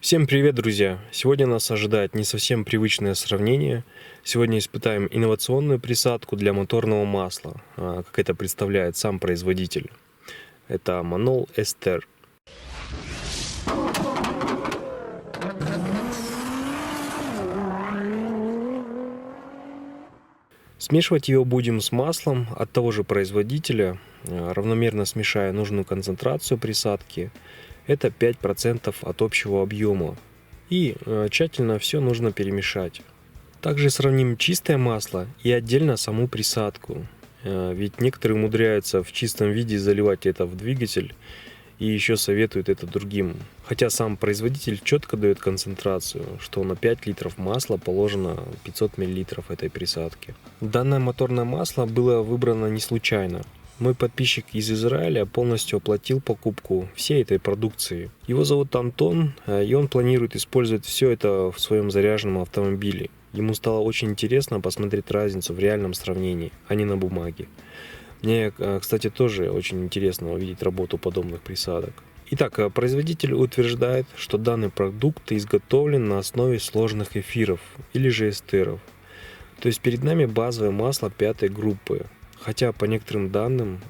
Всем привет, друзья! Сегодня нас ожидает не совсем привычное сравнение. Сегодня испытаем инновационную присадку для моторного масла, как это представляет сам производитель. Это Manol Ester. Смешивать ее будем с маслом от того же производителя, равномерно смешая нужную концентрацию присадки. Это 5% от общего объема. И тщательно все нужно перемешать. Также сравним чистое масло и отдельно саму присадку. Ведь некоторые умудряются в чистом виде заливать это в двигатель и еще советуют это другим. Хотя сам производитель четко дает концентрацию, что на 5 литров масла положено 500 мл этой присадки. Данное моторное масло было выбрано не случайно. Мой подписчик из Израиля полностью оплатил покупку всей этой продукции. Его зовут Антон, и он планирует использовать все это в своем заряженном автомобиле. Ему стало очень интересно посмотреть разницу в реальном сравнении, а не на бумаге. Мне, кстати, тоже очень интересно увидеть работу подобных присадок. Итак, производитель утверждает, что данный продукт изготовлен на основе сложных эфиров или же эстеров. То есть перед нами базовое масло 5-й группы. Хотя по некоторым данным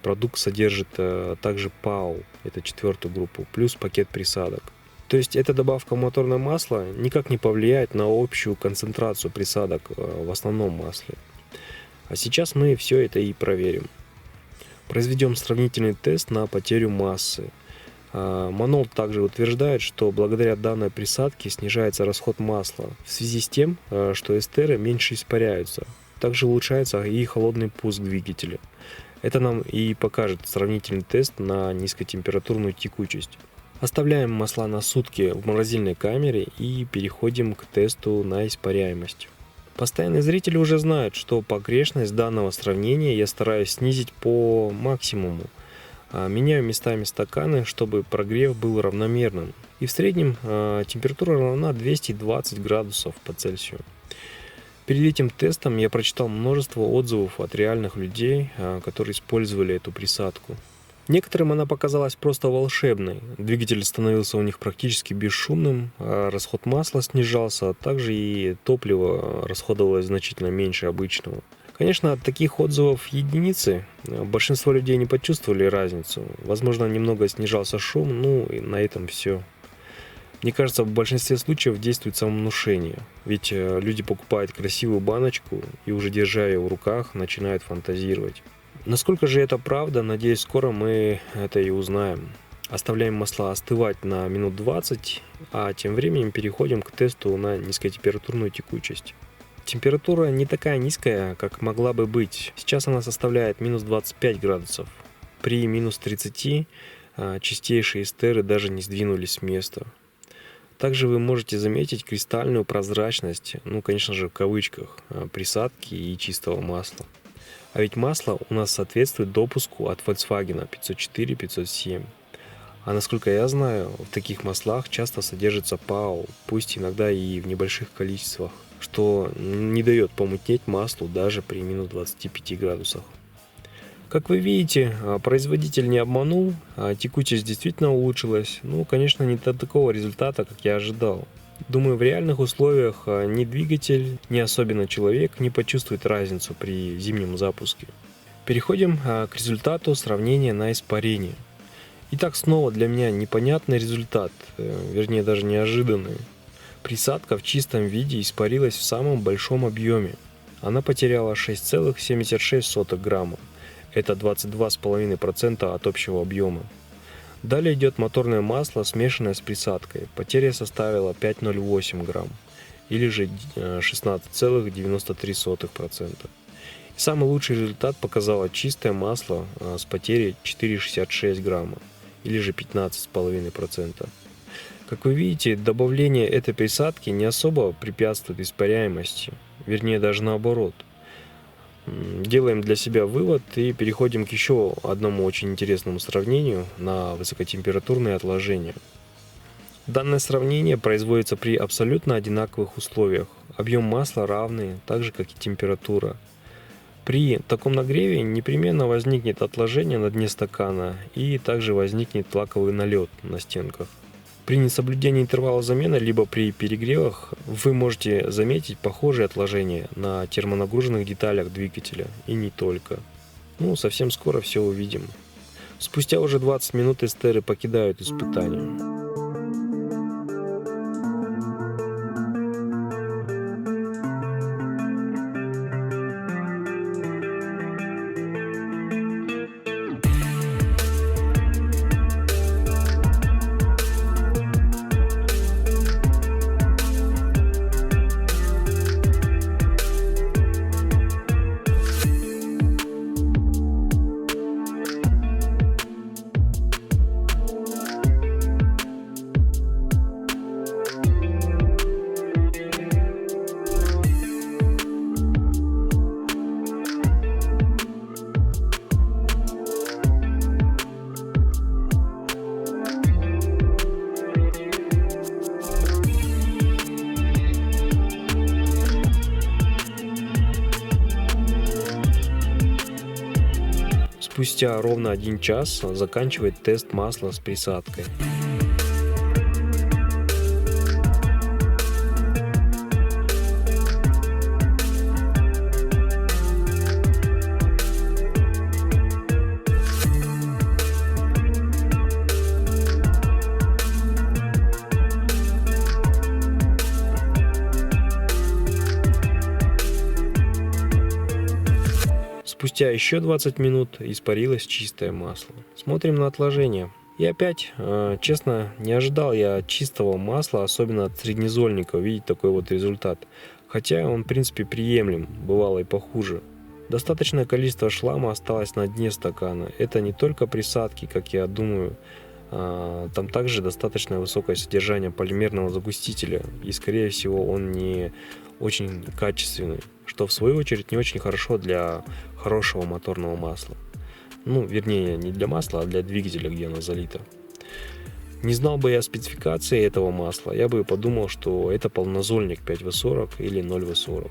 продукт содержит также ПАУ, это 4-ю группу, плюс пакет присадок. То есть эта добавка в моторное масло никак не повлияет на общую концентрацию присадок в основном масле. А сейчас мы все это и проверим. Произведем сравнительный тест на потерю массы. Manol также утверждает, что благодаря данной присадке снижается расход масла в связи с тем, что эстеры меньше испаряются. Также улучшается и холодный пуск двигателя. Это нам и покажет сравнительный тест на низкотемпературную текучесть. Оставляем масла на сутки в морозильной камере и переходим к тесту на испаряемость. Постоянные зрители уже знают, что погрешность данного сравнения я стараюсь снизить по максимуму. Меняю местами стаканы, чтобы прогрев был равномерным. И в среднем температура равна 220 градусов по Цельсию. Перед этим тестом я прочитал множество отзывов от реальных людей, которые использовали эту присадку. Некоторым она показалась просто волшебной. Двигатель становился у них практически бесшумным, расход масла снижался, а также и топливо расходовалось значительно меньше обычного. Конечно, от таких отзывов единицы. Большинство людей не почувствовали разницу. Возможно, немного снижался шум, и на этом все. Мне кажется, в большинстве случаев действует самовнушение, ведь люди покупают красивую баночку и уже держа ее в руках начинают фантазировать. Насколько же это правда, надеюсь, скоро мы это и узнаем. Оставляем масла остывать на минут 20, а тем временем переходим к тесту на низкотемпературную текучесть. Температура не такая низкая, как могла бы быть. Сейчас она составляет минус 25 градусов. При минус 30 чистейшие эстеры даже не сдвинулись с места. Также вы можете заметить кристальную прозрачность, конечно же в кавычках, присадки и чистого масла. А ведь масло у нас соответствует допуску от Volkswagen 504-507. А насколько я знаю, в таких маслах часто содержится ПАУ, пусть иногда и в небольших количествах, что не дает помутнеть маслу даже при минус 25 градусах. Как вы видите, производитель не обманул, текучесть действительно улучшилась. Конечно, не до такого результата, как я ожидал. Думаю, в реальных условиях ни двигатель, ни особенно человек не почувствует разницу при зимнем запуске. Переходим к результату сравнения на испарение. Итак, снова для меня непонятный результат, вернее даже неожиданный. Присадка в чистом виде испарилась в самом большом объеме. Она потеряла 6,76 грамма. Это 22,5% от общего объема. Далее идет моторное масло, смешанное с присадкой. Потеря составила 5,08 грамм, или же 16,93%. Самый лучший результат показало чистое масло с потерей 4,66 грамма, или же 15,5%. Как вы видите, добавление этой присадки не особо препятствует испаряемости, вернее даже наоборот. Делаем для себя вывод и переходим к еще одному очень интересному сравнению на высокотемпературные отложения. Данное сравнение производится при абсолютно одинаковых условиях. Объем масла равный, так же как и температура. При таком нагреве непременно возникнет отложение на дне стакана и также возникнет лаковый налет на стенках. При несоблюдении интервала замены, либо при перегревах, вы можете заметить похожие отложения на термонагруженных деталях двигателя, и не только. Ну, совсем скоро все увидим. Спустя уже 20 минут эстеры покидают испытания. Спустя ровно 1 час заканчивает тест масла с присадкой. Спустя еще 20 минут испарилось чистое масло. Смотрим на отложения. И опять, честно, не ожидал я от чистого масла, особенно от среднезольника, увидеть такой вот результат. Хотя он, в принципе, приемлем, бывало и похуже. Достаточное количество шлама осталось на дне стакана. Это не только присадки, как я думаю, там также достаточно высокое содержание полимерного загустителя. И, скорее всего, он не очень качественный, что в свою очередь не очень хорошо для хорошего моторного масла. Ну, вернее, не для масла, а для двигателя, где оно залито. Не знал бы я спецификации этого масла, я бы подумал, что это полнозольник 5В40 или 0В40.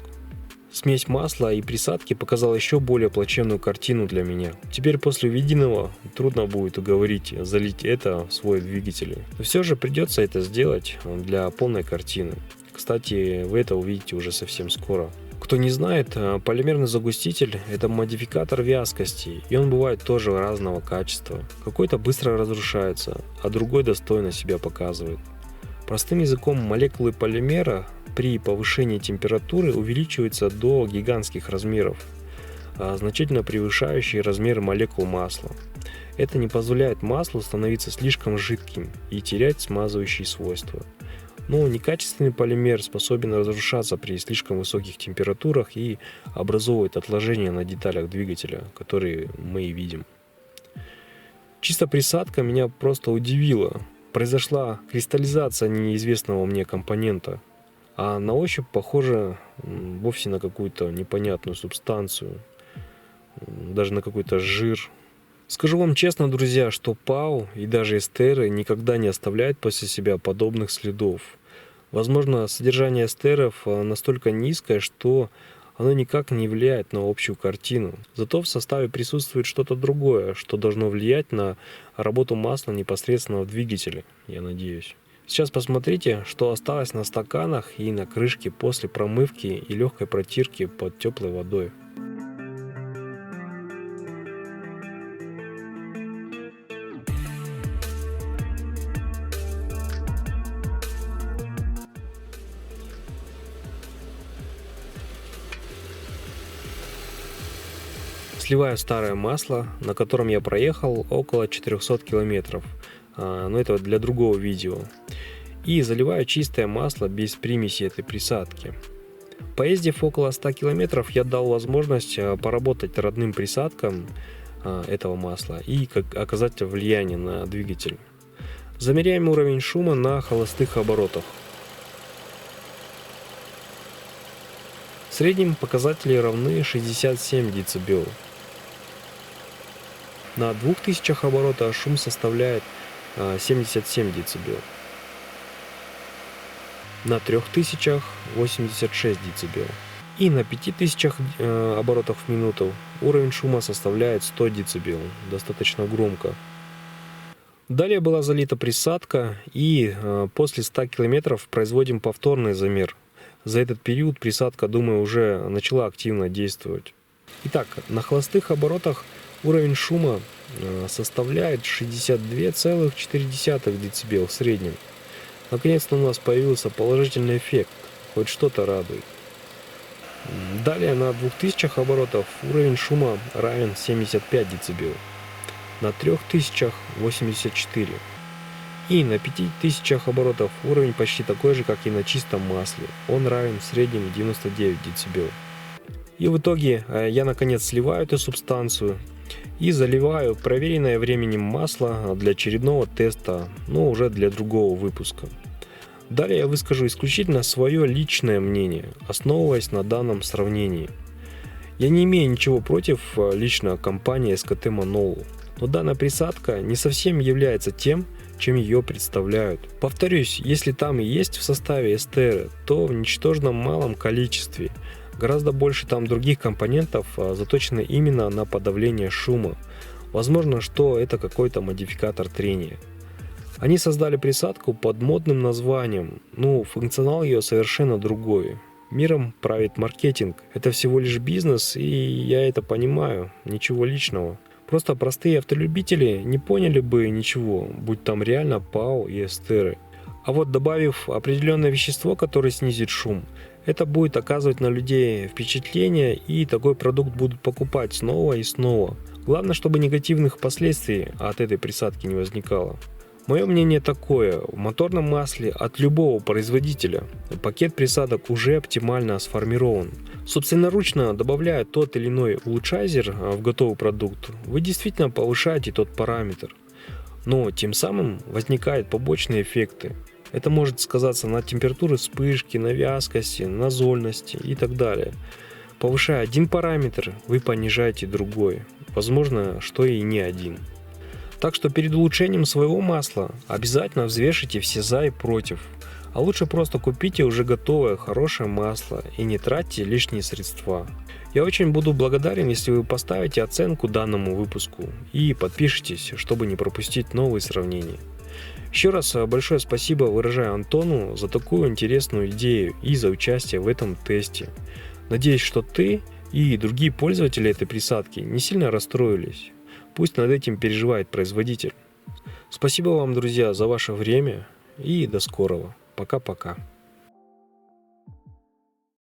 Смесь масла и присадки показала еще более плачевную картину для меня. Теперь после увиденного трудно будет уговорить залить это в свой двигатель. Но все же придется это сделать для полной картины. Кстати, вы это увидите уже совсем скоро. Кто не знает, полимерный загуститель – это модификатор вязкости, и он бывает тоже разного качества. Какой-то быстро разрушается, а другой достойно себя показывает. Простым языком, молекулы полимера при повышении температуры увеличиваются до гигантских размеров, значительно превышающие размеры молекул масла. Это не позволяет маслу становиться слишком жидким и терять смазывающие свойства. Но некачественный полимер способен разрушаться при слишком высоких температурах и образовывает отложения на деталях двигателя, которые мы и видим. Чисто присадка меня просто удивила. Произошла кристаллизация неизвестного мне компонента, а на ощупь похоже вовсе на какую-то непонятную субстанцию, даже на какой-то жир. Скажу вам честно, друзья, что ПАУ и даже эстеры никогда не оставляют после себя подобных следов. Возможно, содержание эстеров настолько низкое, что оно никак не влияет на общую картину. Зато в составе присутствует что-то другое, что должно влиять на работу масла непосредственно в двигателе, я надеюсь. Сейчас посмотрите, что осталось на стаканах и на крышке после промывки и легкой протирки под теплой водой. Сливаю старое масло, на котором я проехал около 400 километров, но это для другого видео. И заливаю чистое масло без примеси этой присадки. Поездив около 100 километров, я дал возможность поработать родным присадкам этого масла и оказать влияние на двигатель. Замеряем уровень шума на холостых оборотах. В среднем показатели равны 67 дБ. На 2000 оборотах шум составляет 77 дБ. На 3000 86 дБ. И на 5000 оборотах в минуту уровень шума составляет 100 дБ. Достаточно громко. Далее была залита присадка, и после 100 километров производим повторный замер. За этот период присадка, думаю, уже начала активно действовать. Итак, на холостых оборотах уровень шума составляет 62,4 дБ в среднем. Наконец-то у нас появился положительный эффект, хоть что-то радует. Далее на 2000 оборотов уровень шума равен 75 дБ, на 3000 84. И на 5000 оборотов уровень почти такой же, как и на чистом масле. Он равен в среднем 99 дБ. И в итоге я наконец сливаю эту субстанцию и заливаю проверенное временем масло для очередного теста, но уже для другого выпуска. Далее я выскажу исключительно свое личное мнение, основываясь на данном сравнении. Я не имею ничего против лично компании СКТ Manolo, но данная присадка не совсем является тем, чем ее представляют. Повторюсь, если там и есть в составе эстеры, то в ничтожно малом количестве. Гораздо больше там других компонентов заточены именно на подавление шума. Возможно, что это какой-то модификатор трения. Они создали присадку под модным названием, но функционал ее совершенно другой. Миром правит маркетинг. Это всего лишь бизнес, и я это понимаю, ничего личного. Просто простые автолюбители не поняли бы ничего, будь там реально ПАО и эстеры. А вот добавив определенное вещество, которое снизит шум, это будет оказывать на людей впечатление, и такой продукт будут покупать снова и снова. Главное, чтобы негативных последствий от этой присадки не возникало. Мое мнение такое: в моторном масле от любого производителя пакет присадок уже оптимально сформирован. Собственноручно добавляя тот или иной улучшайзер в готовый продукт, вы действительно повышаете тот параметр. Но тем самым возникают побочные эффекты. Это может сказаться на температуре вспышки, на вязкости, на зольности и так далее. Повышая один параметр, вы понижаете другой. Возможно, что и не один. Так что перед улучшением своего масла обязательно взвешите все за и против. А лучше просто купите уже готовое хорошее масло и не тратьте лишние средства. Я очень буду благодарен, если вы поставите оценку данному выпуску и подпишитесь, чтобы не пропустить новые сравнения. Еще раз большое спасибо выражаю Антону за такую интересную идею и за участие в этом тесте. Надеюсь, что ты и другие пользователи этой присадки не сильно расстроились. Пусть над этим переживает производитель. Спасибо вам, друзья, за ваше время и до скорого. Пока-пока.